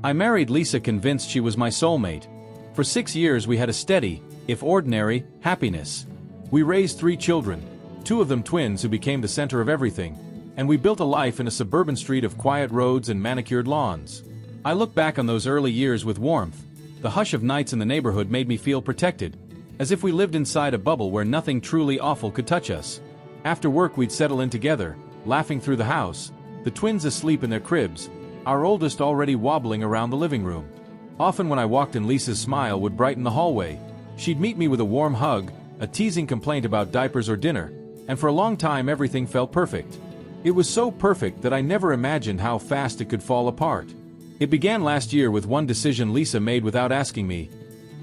I married Lisa convinced she was my soulmate. For 6 years we had a steady, if ordinary, happiness. We raised 3 children, 2 of them twins who became the center of everything, and we built a life in a suburban street of quiet roads and manicured lawns. I look back on those early years with warmth. The hush of nights in the neighborhood made me feel protected, as if we lived inside a bubble where nothing truly awful could touch us. After work we'd settle in together, laughing through the house, the twins asleep in their cribs, our oldest already wobbling around the living room. Often when I walked in, Lisa's smile would brighten the hallway. She'd meet me with a warm hug, a teasing complaint about diapers or dinner, and for a long time everything felt perfect. It was so perfect that I never imagined how fast it could fall apart. It began last year with one decision Lisa made without asking me.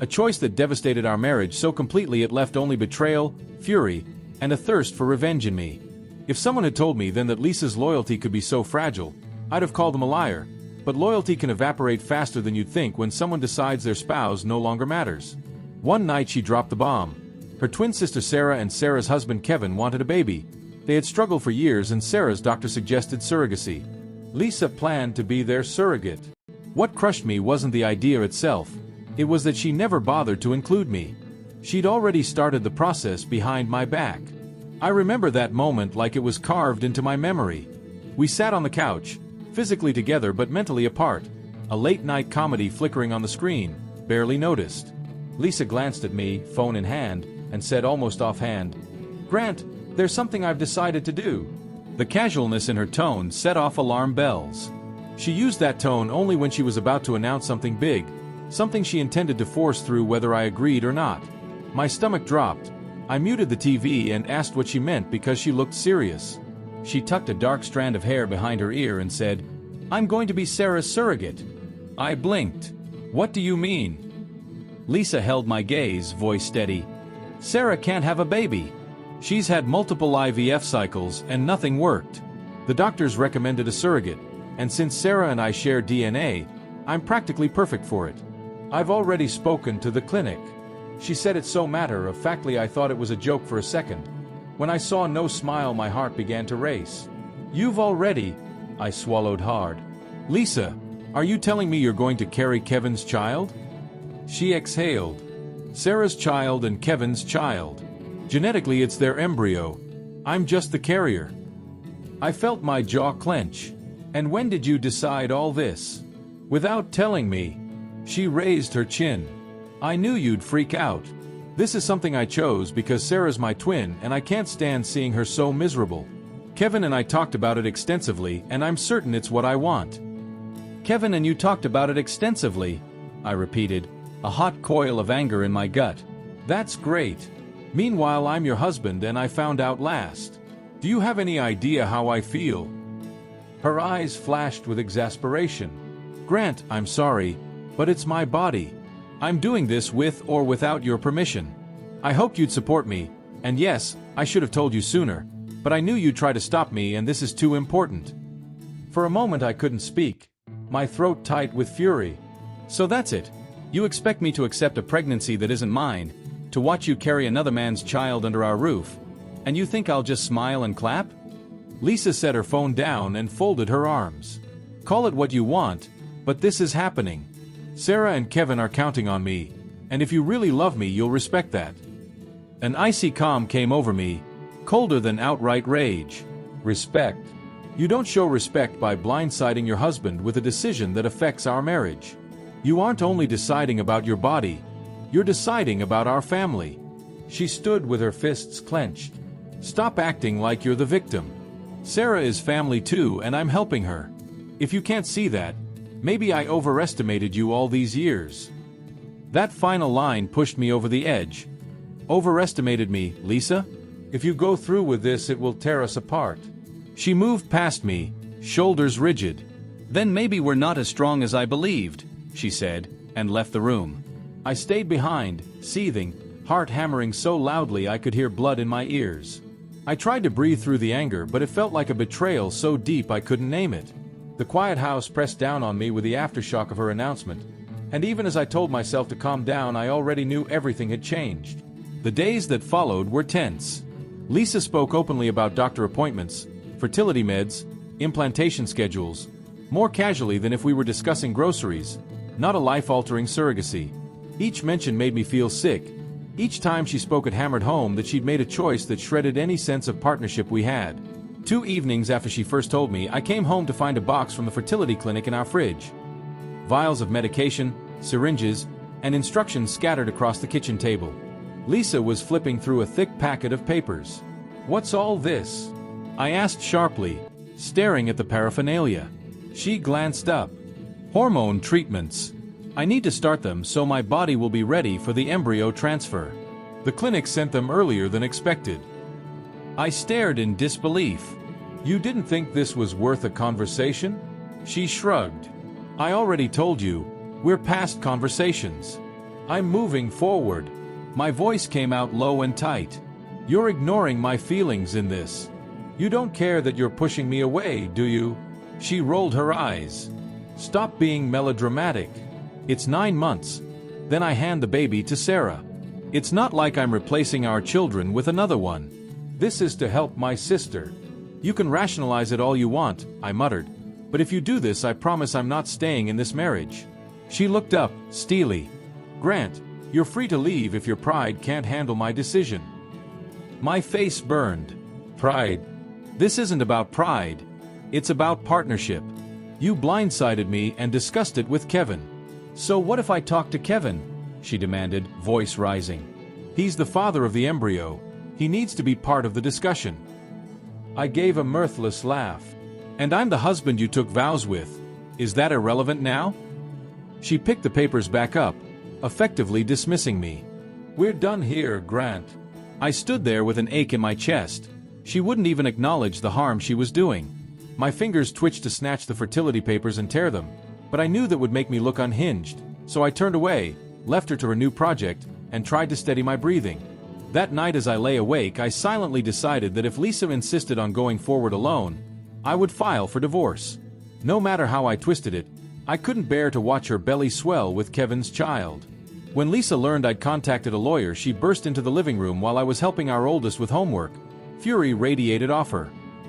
A choice that devastated our marriage so completely it left only betrayal, fury, and a thirst for revenge in me. If someone had told me then that Lisa's loyalty could be so fragile, I'd have called them a liar. But loyalty can evaporate faster than you'd think when someone decides their spouse no longer matters. One night she dropped the bomb. Her twin sister Sarah and Sarah's husband Kevin wanted a baby. They had struggled for years and Sarah's doctor suggested surrogacy. Lisa planned to be their surrogate. What crushed me wasn't the idea itself. It was that she never bothered to include me. She'd already started the process behind my back. I remember that moment like it was carved into my memory. We sat on the couch, physically together but mentally apart, a late-night comedy flickering on the screen, barely noticed. Lisa glanced at me, phone in hand, and said almost offhand, "Grant, there's something I've decided to do." The casualness in her tone set off alarm bells. She used that tone only when she was about to announce something big, something she intended to force through whether I agreed or not. My stomach dropped. I muted the TV and asked what she meant because she looked serious. She tucked a dark strand of hair behind her ear and said, "I'm going to be Sarah's surrogate." I blinked. "What do you mean?" Lisa held my gaze, voice steady. "Sarah can't have a baby. She's had multiple IVF cycles and nothing worked. The doctors recommended a surrogate, and since Sarah and I share DNA, I'm practically perfect for it. I've already spoken to the clinic." She said it so matter-of-factly I thought it was a joke for a second. When I saw no smile, my heart began to race. "You've already..." I swallowed hard. "Lisa, are you telling me you're going to carry Kevin's child?" She exhaled. "Sarah's child and Kevin's child. Genetically it's their embryo. I'm just the carrier." I felt my jaw clench. "And when did you decide all this?" "Without telling me." She raised her chin. "I knew you'd freak out. This is something I chose because Sarah's my twin and I can't stand seeing her so miserable. Kevin and I talked about it extensively and I'm certain it's what I want." "Kevin and you talked about it extensively," I repeated, a hot coil of anger in my gut. "That's great. Meanwhile I'm your husband and I found out last. Do you have any idea how I feel?" Her eyes flashed with exasperation. "Grant, I'm sorry, but it's my body. I'm doing this with or without your permission. I hoped you'd support me, and yes, I should have told you sooner, but I knew you'd try to stop me and this is too important." For a moment I couldn't speak, my throat tight with fury. "So that's it? You expect me to accept a pregnancy that isn't mine, to watch you carry another man's child under our roof, and you think I'll just smile and clap?" Lisa set her phone down and folded her arms. "Call it what you want, but this is happening. Sarah and Kevin are counting on me, and if you really love me you'll respect that." An icy calm came over me, colder than outright rage. "Respect? You don't show respect by blindsiding your husband with a decision that affects our marriage. You aren't only deciding about your body, you're deciding about our family." She stood with her fists clenched. "Stop acting like you're the victim. Sarah is family too and I'm helping her. If you can't see that, maybe I overestimated you all these years." That final line pushed me over the edge. "Overestimated me, Lisa? If you go through with this it will tear us apart." She moved past me, shoulders rigid. "Then maybe we're not as strong as I believed," she said, and left the room. I stayed behind, seething, heart hammering so loudly I could hear blood in my ears. I tried to breathe through the anger, but it felt like a betrayal so deep I couldn't name it. The quiet house pressed down on me with the aftershock of her announcement, and even as I told myself to calm down I already knew everything had changed. The days that followed were tense. Lisa spoke openly about doctor appointments, fertility meds, implantation schedules. more casually than if we were discussing groceries, not a life-altering surrogacy. Each mention made me feel sick. Each time she spoke, it hammered home that she'd made a choice that shredded any sense of partnership we had. 2 evenings after she first told me, I came home to find a box from the fertility clinic in our fridge. Vials of medication, syringes, and instructions scattered across the kitchen table. Lisa was flipping through a thick packet of papers. "What's all this?" I asked sharply, staring at the paraphernalia. She glanced up. "Hormone treatments. I need to start them so my body will be ready for the embryo transfer. The clinic sent them earlier than expected." I stared in disbelief. "You didn't think this was worth a conversation?" She shrugged. "I already told you, we're past conversations. I'm moving forward." My voice came out low and tight. "You're ignoring my feelings in this. You don't care that you're pushing me away, do you?" She rolled her eyes. "Stop being melodramatic. It's 9 months. Then I hand the baby to Sarah. It's not like I'm replacing our children with another one. This is to help my sister. You can rationalize it all you want," I muttered. "But if you do this, I promise I'm not staying in this marriage." She looked up, steely. "Grant, you're free to leave if your pride can't handle my decision." My face burned. "Pride? This isn't about pride. It's about partnership. You blindsided me and discussed it with Kevin." "So what if I talk to Kevin?" she demanded, voice rising. "He's the father of the embryo. He needs to be part of the discussion." I gave a mirthless laugh. "And I'm the husband you took vows with. Is that irrelevant now?" She picked the papers back up, effectively dismissing me. "We're done here, Grant." I stood there with an ache in my chest. She wouldn't even acknowledge the harm she was doing. My fingers twitched to snatch the fertility papers and tear them, but I knew that would make me look unhinged, so I turned away, left her to her new project, and tried to steady my breathing. That night as I lay awake, I silently decided that if Lisa insisted on going forward alone, I would file for divorce. No matter how I twisted it, I couldn't bear to watch her belly swell with Kevin's child. When Lisa learned I'd contacted a lawyer, she burst into the living room while I was helping our oldest with homework. Fury radiated off her.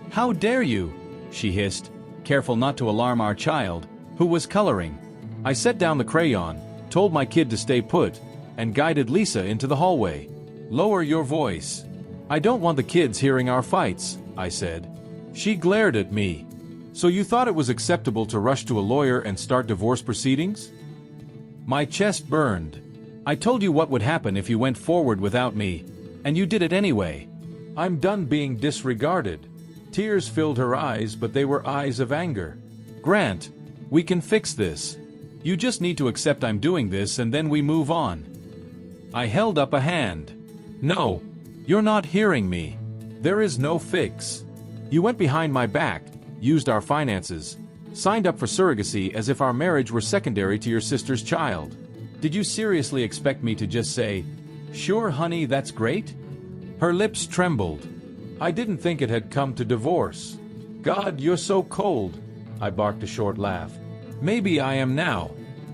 "How dare you?" she hissed, careful not to alarm our child, who was coloring. I set down the crayon, told my kid to stay put, and guided Lisa into the hallway. "Lower your voice. I don't want the kids hearing our fights," I said. She glared at me. "So you thought it was acceptable to rush to a lawyer and start divorce proceedings?" My chest burned. "I told you what would happen if you went forward without me, and you did it anyway. I'm done being disregarded." Tears filled her eyes, but they were eyes of anger. "Grant, we can fix this. You just need to accept I'm doing this and then we move on." I held up a hand. "No, you're not hearing me. There is no fix. You went behind my back, used our finances, signed up for surrogacy as if our marriage were secondary to your sister's child. Did you seriously expect me to just say, 'Sure, honey, that's great'?" Her lips trembled. "I didn't think it had come to divorce." "God, you're so cold," I barked a short laugh. "Maybe I am now.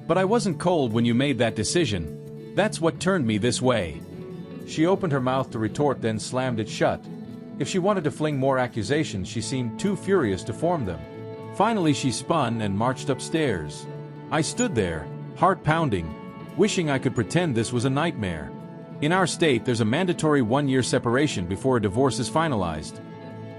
But I wasn't cold when you made that decision. That's what turned me this way." She opened her mouth to retort, then slammed it shut. If she wanted to fling more accusations, she seemed too furious to form them. Finally, she spun and marched upstairs. I stood there, heart pounding, wishing I could pretend this was a nightmare. In our state, there's a mandatory 1-year separation before a divorce is finalized.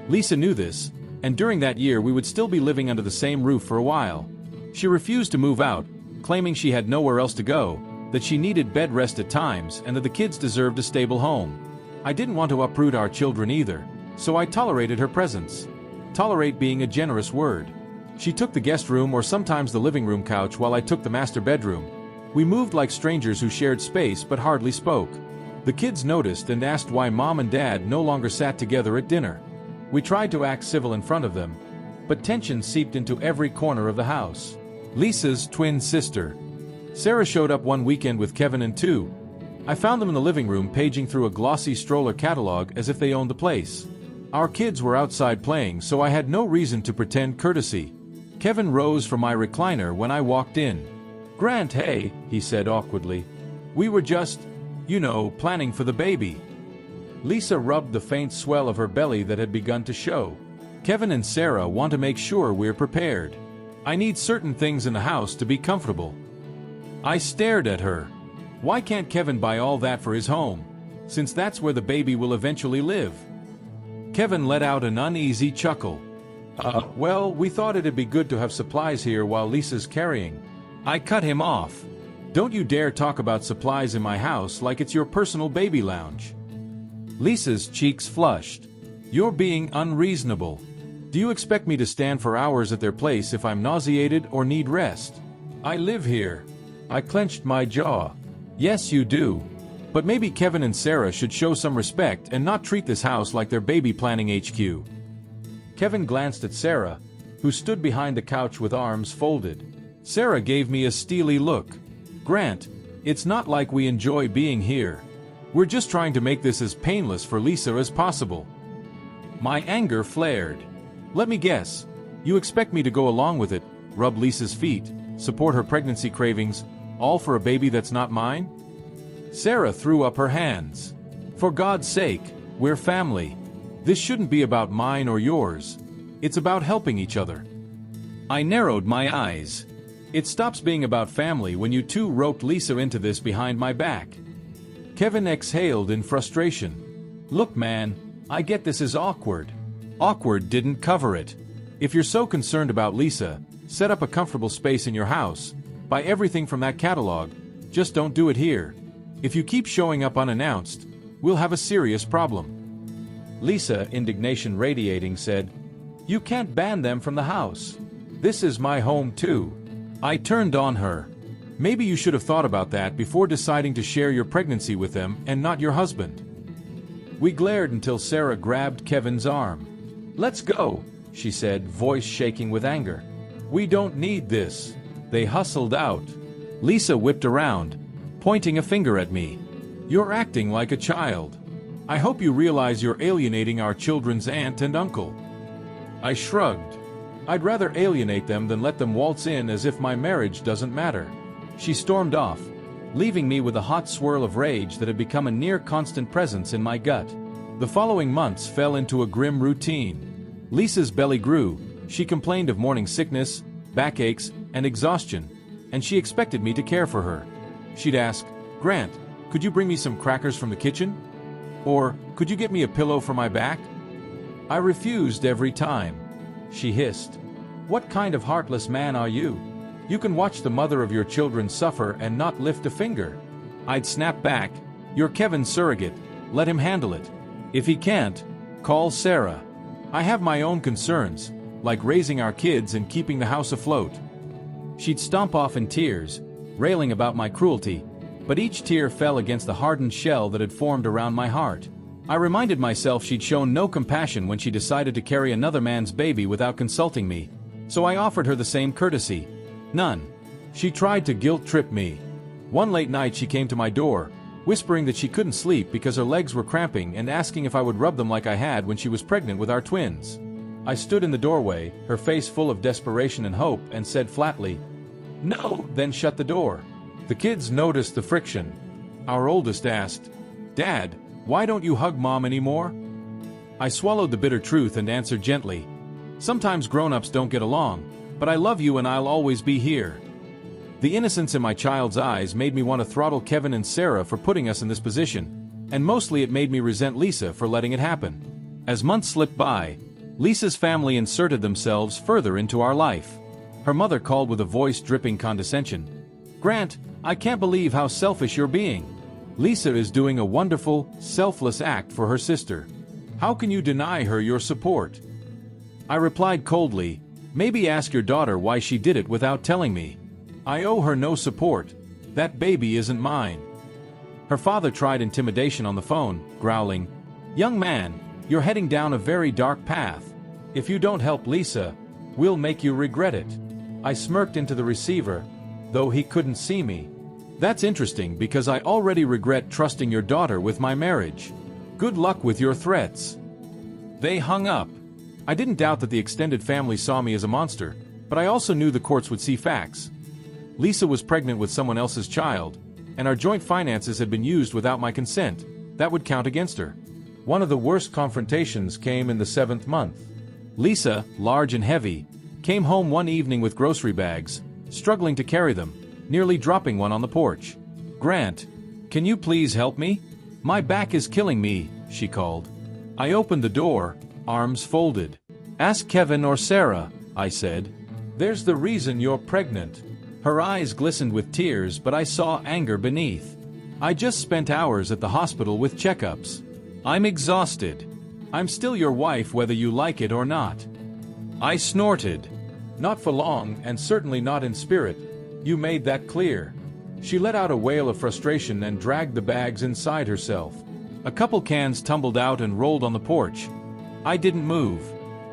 Lisa knew this, and during that year we would still be living under the same roof for a while. She refused to move out, claiming she had nowhere else to go, that she needed bed rest at times, and that the kids deserved a stable home. I didn't want to uproot our children either, so I tolerated her presence. Tolerate being a generous word. She took the guest room or sometimes the living room couch while I took the master bedroom. We moved like strangers who shared space but hardly spoke. The kids noticed and asked why Mom and Dad no longer sat together at dinner. We tried to act civil in front of them, but tension seeped into every corner of the house. Lisa's twin sister, Sarah, showed up one weekend with Kevin and 2. I found them in the living room paging through a glossy stroller catalog as if they owned the place. Our kids were outside playing, so I had no reason to pretend courtesy. Kevin rose from my recliner when I walked in. "Grant, hey," he said awkwardly. "We were just, planning for the baby." Lisa rubbed the faint swell of her belly that had begun to show. "Kevin and Sarah want to make sure we're prepared." I need certain things in the house to be comfortable. I stared at her. Why can't Kevin buy all that for his home, since that's where the baby will eventually live? Kevin let out an uneasy chuckle. Well, we thought it'd be good to have supplies here while Lisa's carrying. I cut him off. Don't you dare talk about supplies in my house like it's your personal baby lounge. Lisa's cheeks flushed. You're being unreasonable. Do you expect me to stand for hours at their place if I'm nauseated or need rest? I live here. I clenched my jaw. Yes, you do. But maybe Kevin and Sarah should show some respect and not treat this house like their baby planning HQ. Kevin glanced at Sarah, who stood behind the couch with arms folded. Sarah gave me a steely look. Grant, it's not like we enjoy being here. We're just trying to make this as painless for Lisa as possible. My anger flared. Let me guess. You expect me to go along with it, rub Lisa's feet, support her pregnancy cravings, all for a baby that's not mine? Sarah threw up her hands. For God's sake, we're family. This shouldn't be about mine or yours. It's about helping each other. I narrowed my eyes. It stops being about family when you two roped Lisa into this behind my back. Kevin exhaled in frustration. Look, man, I get this is awkward. Awkward didn't cover it. If you're so concerned about Lisa, set up a comfortable space in your house. Buy everything from that catalog. Just don't do it here. If you keep showing up unannounced, we'll have a serious problem. Lisa, indignation radiating, said, You can't ban them from the house. This is my home too. I turned on her. Maybe you should have thought about that before deciding to share your pregnancy with them and not your husband. We glared until Sarah grabbed Kevin's arm. Let's go, she said, voice shaking with anger. We don't need this. They hustled out. Lisa whipped around, pointing a finger at me. You're acting like a child. I hope you realize you're alienating our children's aunt and uncle. I shrugged. I'd rather alienate them than let them waltz in as if my marriage doesn't matter. She stormed off, leaving me with a hot swirl of rage that had become a near-constant presence in my gut. The following months fell into a grim routine. Lisa's belly grew, she complained of morning sickness, backaches, and exhaustion, and she expected me to care for her. She'd ask, Grant, could you bring me some crackers from the kitchen? Or, could you get me a pillow for my back? I refused every time. She hissed, What kind of heartless man are you? You can watch the mother of your children suffer and not lift a finger. I'd snap back, You're Kevin's surrogate, let him handle it. If he can't, call Sarah. I have my own concerns, like raising our kids and keeping the house afloat. She'd stomp off in tears, railing about my cruelty, but each tear fell against the hardened shell that had formed around my heart. I reminded myself she'd shown no compassion when she decided to carry another man's baby without consulting me, so I offered her the same courtesy. None. She tried to guilt-trip me. One late night she came to my door, whispering that she couldn't sleep because her legs were cramping and asking if I would rub them like I had when she was pregnant with our twins. I stood in the doorway, her face full of desperation and hope, and said flatly, No, then shut the door. The kids noticed the friction. Our oldest asked, Dad, why don't you hug Mom anymore? I swallowed the bitter truth and answered gently, Sometimes grown-ups don't get along, but I love you and I'll always be here. The innocence in my child's eyes made me want to throttle Kevin and Sarah for putting us in this position, and mostly it made me resent Lisa for letting it happen. As months slipped by, Lisa's family inserted themselves further into our life. Her mother called with a voice dripping condescension. Grant, I can't believe how selfish you're being. Lisa is doing a wonderful, selfless act for her sister. How can you deny her your support? I replied coldly, Maybe ask your daughter why she did it without telling me. I owe her no support. That baby isn't mine. Her father tried intimidation on the phone, growling, Young man, you're heading down a very dark path. If you don't help Lisa, we'll make you regret it. I smirked into the receiver, though he couldn't see me. That's interesting because I already regret trusting your daughter with my marriage. Good luck with your threats. They hung up. I didn't doubt that the extended family saw me as a monster, but I also knew the courts would see facts. Lisa was pregnant with someone else's child, and our joint finances had been used without my consent. That would count against her. One of the worst confrontations came in the 7th month. Lisa, large and heavy, Came home one evening with grocery bags, struggling to carry them, nearly dropping one on the porch. "Grant, can you please help me? My back is killing me," she called. I opened the door, arms folded. "Ask Kevin or Sarah," I said. "There's the reason you're pregnant." Her eyes glistened with tears, but I saw anger beneath. "I just spent hours at the hospital with checkups. I'm exhausted. I'm still your wife whether you like it or not." I snorted. "Not for long, and certainly not in spirit. You made that clear." She let out a wail of frustration and dragged the bags inside herself. A couple cans tumbled out and rolled on the porch. I didn't move.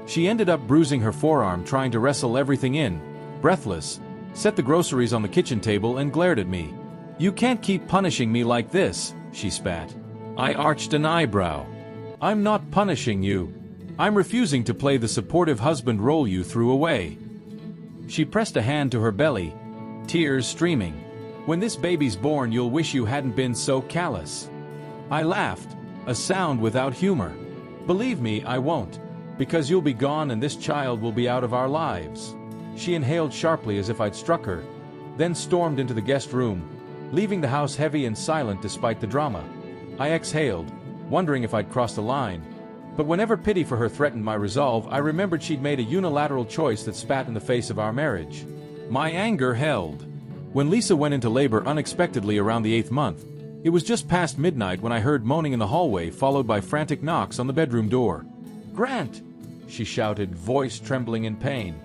She ended up bruising her forearm trying to wrestle everything in, breathless, set the groceries on the kitchen table and glared at me. "You can't keep punishing me like this," she spat. I arched an eyebrow. "I'm not punishing you. I'm refusing to play the supportive husband role you threw away." She pressed a hand to her belly, tears streaming. "When this baby's born, you'll wish you hadn't been so callous." I laughed, a sound without humor. "Believe me, I won't, because you'll be gone and this child will be out of our lives." She inhaled sharply as if I'd struck her, then stormed into the guest room, leaving the house heavy and silent despite the drama. I exhaled, wondering if I'd crossed a line. But whenever pity for her threatened my resolve, I remembered she'd made a unilateral choice that spat in the face of our marriage. My anger held. When Lisa went into labor unexpectedly around the 8th month, it was just past midnight when I heard moaning in the hallway, followed by frantic knocks on the bedroom door. "Grant!" she shouted, voice trembling in pain.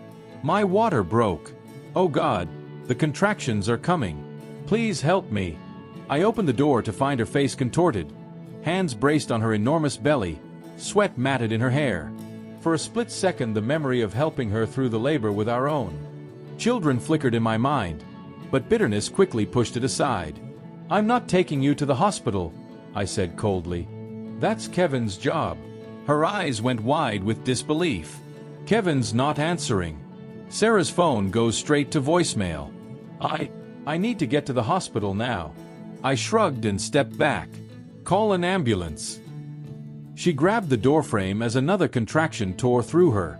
"My water broke. Oh God, the contractions are coming. Please help me." I opened the door to find her face contorted, hands braced on her enormous belly, sweat matted in her hair. For a split second, the memory of helping her through the labor with our own children flickered in my mind, but bitterness quickly pushed it aside. "I'm not taking you to the hospital," I said coldly. "That's Kevin's job." Her eyes went wide with disbelief. "Kevin's not answering. Sarah's phone goes straight to voicemail. I need to get to the hospital now." I shrugged and stepped back. "Call an ambulance." She grabbed the doorframe as another contraction tore through her.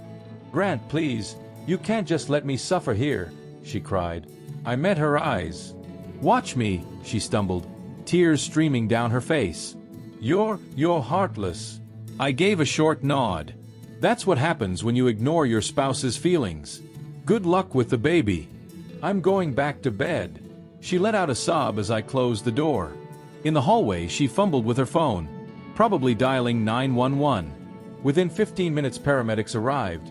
"Grant, please, you can't just let me suffer here," she cried. I met her eyes. "Watch me," she stumbled, tears streaming down her face. You're heartless." I gave a short nod. "That's what happens when you ignore your spouse's feelings. Good luck with the baby. I'm going back to bed." She let out a sob as I closed the door. In the hallway, she fumbled with her phone, probably dialing 911. Within 15 minutes, paramedics arrived.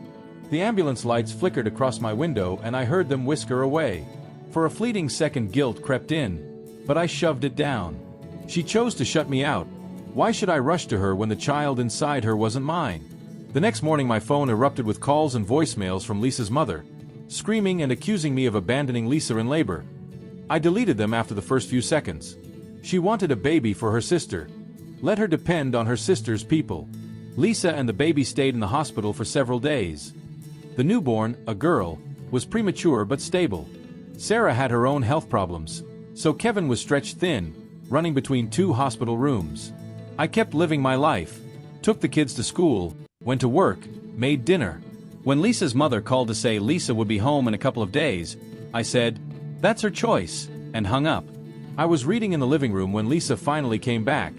The ambulance lights flickered across my window and I heard them whisker away. For a fleeting second, guilt crept in, but I shoved it down. She chose to shut me out. Why should I rush to her when the child inside her wasn't mine? The next morning, my phone erupted with calls and voicemails from Lisa's mother, screaming and accusing me of abandoning Lisa in labor. I deleted them after the first few seconds. She wanted a baby for her sister. Let her depend on her sister's people. Lisa and the baby stayed in the hospital for several days. The newborn, a girl, was premature but stable. Sarah had her own health problems, so Kevin was stretched thin, running between 2 hospital rooms. I kept living my life, took the kids to school, went to work, made dinner. When Lisa's mother called to say Lisa would be home in a couple of days, I said, "That's her choice," and hung up. I was reading in the living room when Lisa finally came back.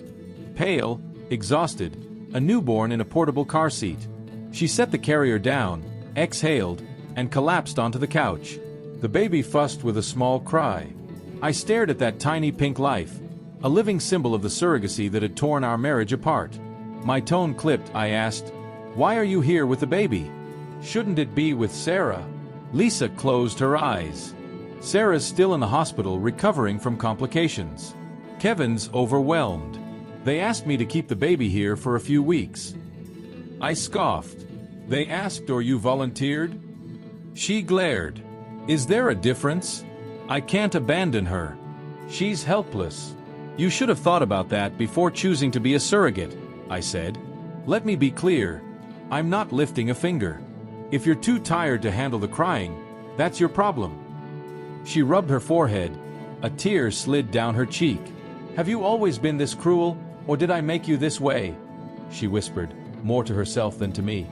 Pale, exhausted, a newborn in a portable car seat. She set the carrier down, exhaled, and collapsed onto the couch. The baby fussed with a small cry. I stared at that tiny pink life, a living symbol of the surrogacy that had torn our marriage apart. My tone clipped. I asked, "Why are you here with the baby? Shouldn't it be with Sarah?" Lisa closed her eyes. "Sarah's still in the hospital recovering from complications. Kevin's overwhelmed. They asked me to keep the baby here for a few weeks." I scoffed. "They asked or you volunteered?" She glared. "Is there a difference? I can't abandon her. She's helpless." "You should have thought about that before choosing to be a surrogate," I said. "Let me be clear. I'm not lifting a finger. If you're too tired to handle the crying, that's your problem." She rubbed her forehead. A tear slid down her cheek. "Have you always been this cruel, or did I make you this way?" she whispered, more to herself than to me.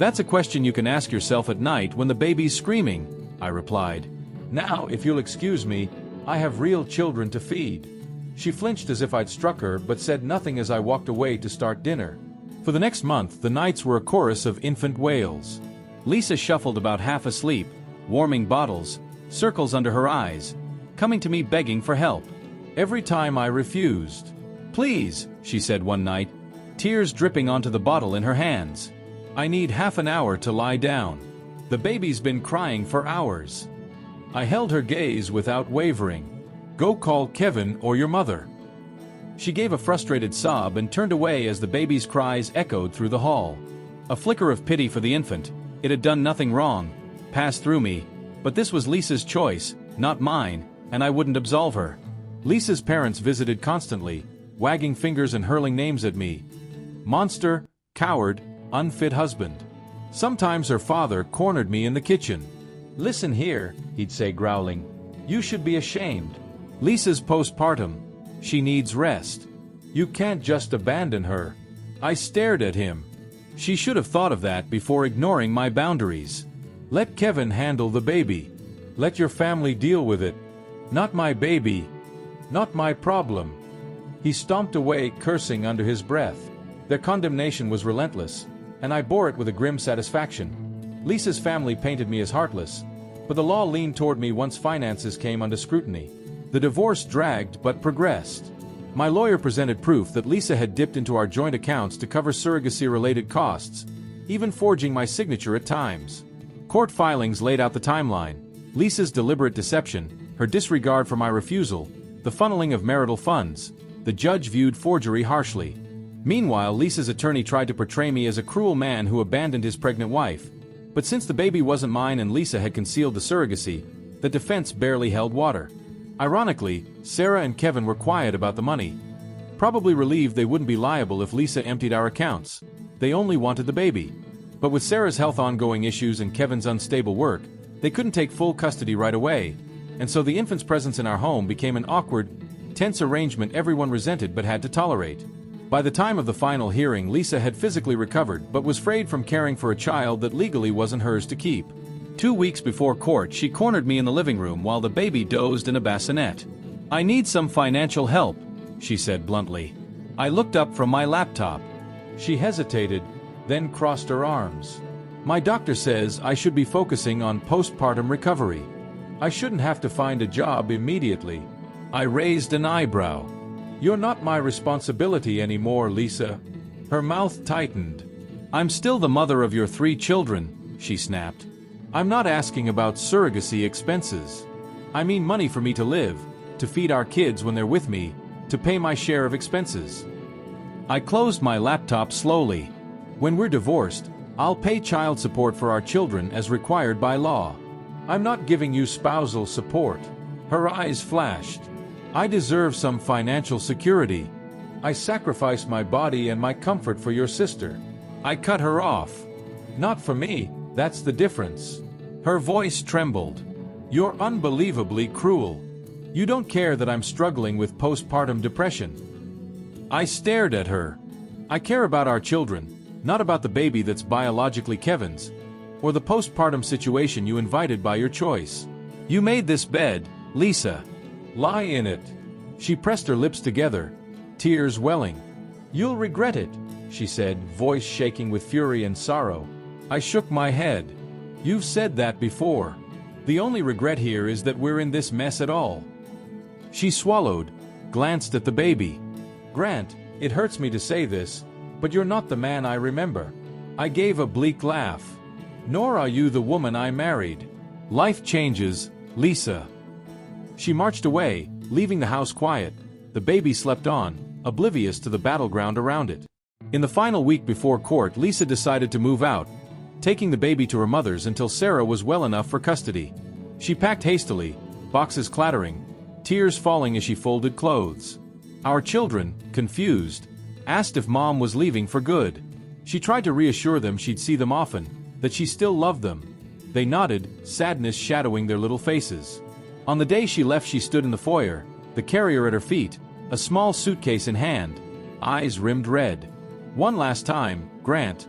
That's a question you can ask yourself at night when the baby's screaming, I replied. Now, if you'll excuse me, I have real children to feed. She flinched as if I'd struck her but said nothing as I walked away to start dinner. For the next month, the nights were a chorus of infant wails. Lisa shuffled about half asleep, warming bottles, circles under her eyes, coming to me begging for help. Every time I refused. Please, she said one night, tears dripping onto the bottle in her hands. I need half an hour to lie down. The baby's been crying for hours. I held her gaze without wavering. Go call Kevin or your mother. She gave a frustrated sob and turned away as the baby's cries echoed through the hall. A flicker of pity for the infant, it had done nothing wrong, passed through me, but this was Lisa's choice, not mine, and I wouldn't absolve her. Lisa's parents visited constantly, wagging fingers and hurling names at me. Monster, coward, unfit husband. Sometimes her father cornered me in the kitchen. Listen here, he'd say growling. You should be ashamed. Lisa's postpartum. She needs rest. You can't just abandon her. I stared at him. She should have thought of that before ignoring my boundaries. Let Kevin handle the baby. Let your family deal with it. Not my baby. Not my problem. He stomped away, cursing under his breath. Their condemnation was relentless, and I bore it with a grim satisfaction. Lisa's family painted me as heartless, but the law leaned toward me once finances came under scrutiny. The divorce dragged but progressed. My lawyer presented proof that Lisa had dipped into our joint accounts to cover surrogacy-related costs, even forging my signature at times. Court filings laid out the timeline: Lisa's deliberate deception, her disregard for my refusal, the funneling of marital funds. The judge viewed forgery harshly. Meanwhile, Lisa's attorney tried to portray me as a cruel man who abandoned his pregnant wife. But since the baby wasn't mine and Lisa had concealed the surrogacy, the defense barely held water. Ironically, Sarah and Kevin were quiet about the money, probably relieved they wouldn't be liable if Lisa emptied our accounts. They only wanted the baby. But with Sarah's health ongoing issues and Kevin's unstable work, they couldn't take full custody right away, and so the infant's presence in our home became an awkward, tense arrangement everyone resented but had to tolerate. By the time of the final hearing, Lisa had physically recovered but was frayed from caring for a child that legally wasn't hers to keep. 2 weeks before court, she cornered me in the living room while the baby dozed in a bassinet. I need some financial help, she said bluntly. I looked up from my laptop. She hesitated, then crossed her arms. My doctor says I should be focusing on postpartum recovery. I shouldn't have to find a job immediately. I raised an eyebrow. You're not my responsibility anymore, Lisa. Her mouth tightened. I'm still the mother of your 3 children, she snapped. I'm not asking about surrogacy expenses. I mean money for me to live, to feed our kids when they're with me, to pay my share of expenses. I closed my laptop slowly. When we're divorced, I'll pay child support for our children as required by law. I'm not giving you spousal support. Her eyes flashed. I deserve some financial security. I sacrificed my body and my comfort for your sister. I cut her off. Not for me, that's the difference. Her voice trembled. You're unbelievably cruel. You don't care that I'm struggling with postpartum depression. I stared at her. I care about our children, not about the baby that's biologically Kevin's, or the postpartum situation you invited by your choice. You made this bed, Lisa. Lie in it. She pressed her lips together, tears welling. You'll regret it, she said, voice shaking with fury and sorrow. I shook my head. You've said that before. The only regret here is that we're in this mess at all. She swallowed, glanced at the baby. Grant, it hurts me to say this, but you're not the man I remember. I gave a bleak laugh. Nor are you the woman I married. Life changes, Lisa. She marched away, leaving the house quiet. The baby slept on, oblivious to the battleground around it. In the final week before court, Lisa decided to move out, taking the baby to her mother's until Sarah was well enough for custody. She packed hastily, boxes clattering, tears falling as she folded clothes. Our children, confused, asked if Mom was leaving for good. She tried to reassure them she'd see them often, that she still loved them. They nodded, sadness shadowing their little faces. On the day she left, she stood in the foyer, the carrier at her feet, a small suitcase in hand, eyes rimmed red. One last time, Grant.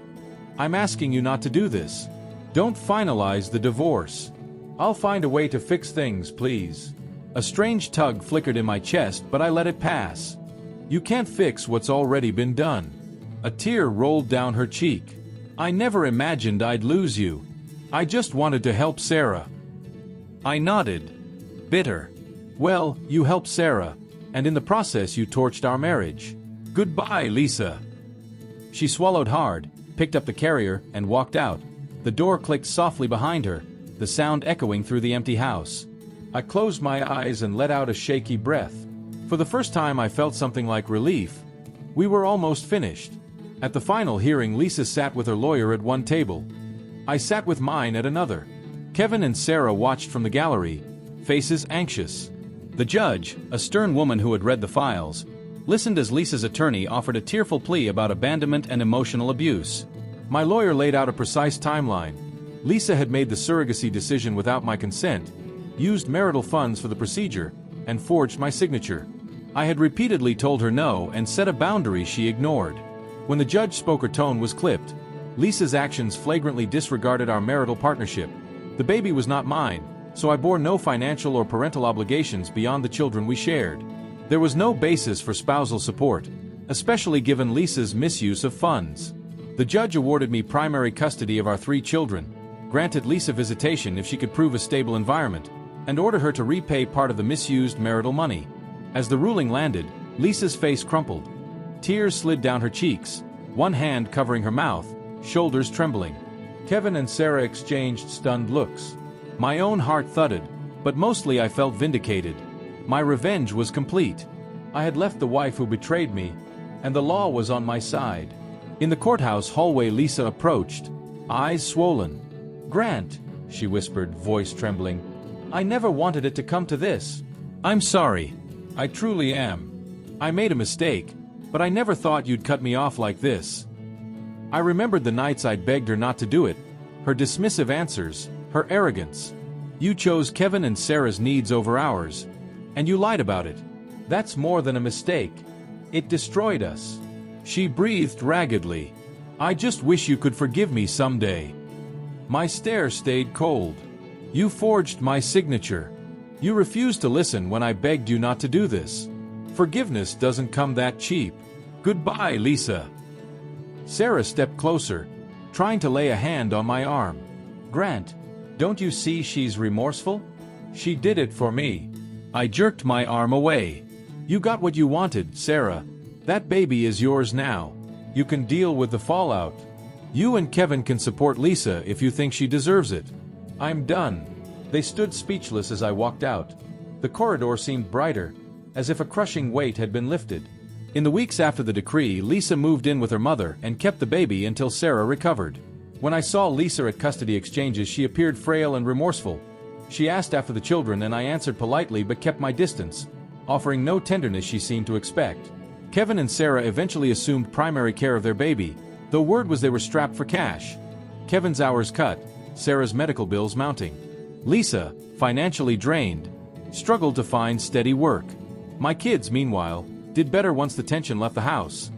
I'm asking you not to do this. Don't finalize the divorce. I'll find a way to fix things, please. A strange tug flickered in my chest, but I let it pass. You can't fix what's already been done. A tear rolled down her cheek. I never imagined I'd lose you. I just wanted to help Sarah. I nodded, bitter. Well, you helped Sarah, and in the process you torched our marriage. Goodbye, Lisa. She swallowed hard, picked up the carrier, and walked out. The door clicked softly behind her, the sound echoing through the empty house. I closed my eyes and let out a shaky breath. For the first time I felt something like relief. We were almost finished. At the final hearing, Lisa sat with her lawyer at one table. I sat with mine at another. Kevin and Sarah watched from the gallery, faces anxious. The judge, a stern woman who had read the files, listened as Lisa's attorney offered a tearful plea about abandonment and emotional abuse. My lawyer laid out a precise timeline. Lisa had made the surrogacy decision without my consent, used marital funds for the procedure, and forged my signature. I had repeatedly told her no and set a boundary she ignored. When the judge spoke, her tone was clipped. Lisa's actions flagrantly disregarded our marital partnership. The baby was not mine, so I bore no financial or parental obligations beyond the children we shared. There was no basis for spousal support, especially given Lisa's misuse of funds. The judge awarded me primary custody of our 3 children, granted Lisa visitation if she could prove a stable environment, and ordered her to repay part of the misused marital money. As the ruling landed, Lisa's face crumpled. Tears slid down her cheeks, one hand covering her mouth, shoulders trembling. Kevin and Sarah exchanged stunned looks. My own heart thudded, but mostly I felt vindicated. My revenge was complete. I had left the wife who betrayed me, and the law was on my side. In the courthouse hallway, Lisa approached, eyes swollen. "Grant," she whispered, voice trembling, "I never wanted it to come to this. I'm sorry. I truly am. I made a mistake, but I never thought you'd cut me off like this." I remembered the nights I'd begged her not to do it, her dismissive answers, her arrogance. "You chose Kevin and Sarah's needs over ours, and you lied about it. That's more than a mistake. It destroyed us." She breathed raggedly. "I just wish you could forgive me someday." My stare stayed cold. "You forged my signature. You refused to listen when I begged you not to do this. Forgiveness doesn't come that cheap. Goodbye, Lisa." Sarah stepped closer, trying to lay a hand on my arm. "Grant, don't you see she's remorseful? She did it for me." I jerked my arm away. "You got what you wanted, Sarah. That baby is yours now. You can deal with the fallout. You and Kevin can support Lisa if you think she deserves it." "I'm done." They stood speechless as I walked out. The corridor seemed brighter, as if a crushing weight had been lifted. In the weeks after the decree, Lisa moved in with her mother and kept the baby until Sarah recovered. When I saw Lisa at custody exchanges, she appeared frail and remorseful. She asked after the children, and I answered politely but kept my distance, offering no tenderness she seemed to expect. Kevin and Sarah eventually assumed primary care of their baby, though word was they were strapped for cash. Kevin's hours cut, Sarah's medical bills mounting. Lisa, financially drained, struggled to find steady work. My kids, meanwhile, did better once the tension left the house.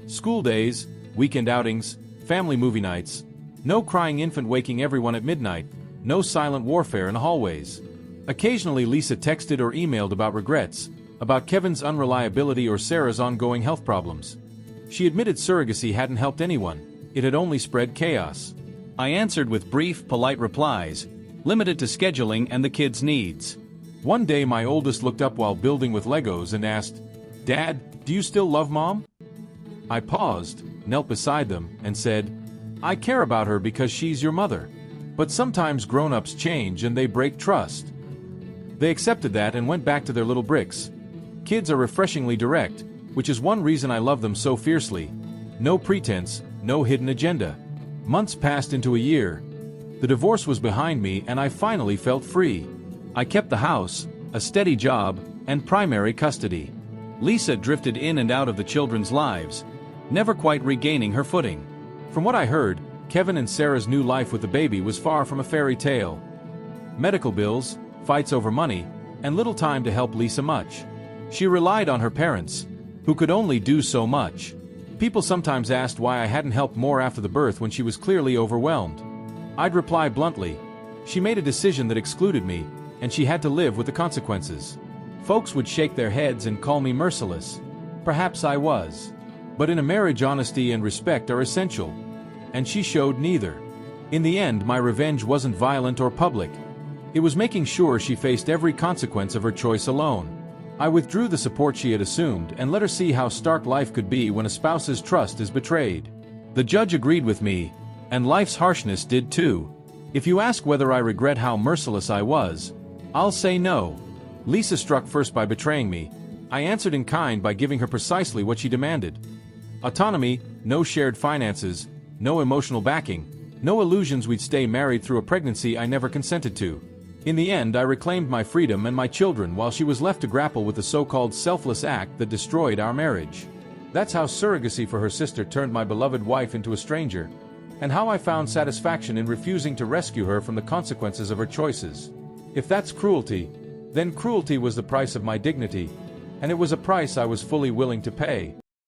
School days, weekend outings, family movie nights. No crying infant waking everyone at midnight. No silent warfare in the hallways. Occasionally Lisa texted or emailed about regrets, about Kevin's unreliability or Sarah's ongoing health problems. She admitted surrogacy hadn't helped anyone, it had only spread chaos. I answered with brief, polite replies, limited to scheduling and the kids' needs. One day my oldest looked up while building with Legos and asked, "Dad, do you still love Mom?" I paused, knelt beside them, and said, "I care about her because she's your mother. But sometimes grown-ups change and they break trust." They accepted that and went back to their little bricks. Kids are refreshingly direct, which is one reason I love them so fiercely. No pretense, no hidden agenda. Months passed into a year. The divorce was behind me and I finally felt free. I kept the house, a steady job, and primary custody. Lisa drifted in and out of the children's lives, never quite regaining her footing. From what I heard, Kevin and Sarah's new life with the baby was far from a fairy tale. Medical bills, fights over money, and little time to help Lisa much. She relied on her parents, who could only do so much. People sometimes asked why I hadn't helped more after the birth when she was clearly overwhelmed. I'd reply bluntly, she made a decision that excluded me, and she had to live with the consequences. Folks would shake their heads and call me merciless. Perhaps I was. But in a marriage, honesty and respect are essential. And she showed neither. In the end, my revenge wasn't violent or public. It was making sure she faced every consequence of her choice alone. I withdrew the support she had assumed and let her see how stark life could be when a spouse's trust is betrayed. The judge agreed with me, and life's harshness did too. If you ask whether I regret how merciless I was, I'll say no. Lisa struck first by betraying me. I answered in kind by giving her precisely what she demanded. Autonomy, no shared finances, no emotional backing, no illusions we'd stay married through a pregnancy I never consented to. In the end, I reclaimed my freedom and my children while she was left to grapple with the so-called selfless act that destroyed our marriage. That's how surrogacy for her sister turned my beloved wife into a stranger, and how I found satisfaction in refusing to rescue her from the consequences of her choices. If that's cruelty, then cruelty was the price of my dignity, and it was a price I was fully willing to pay.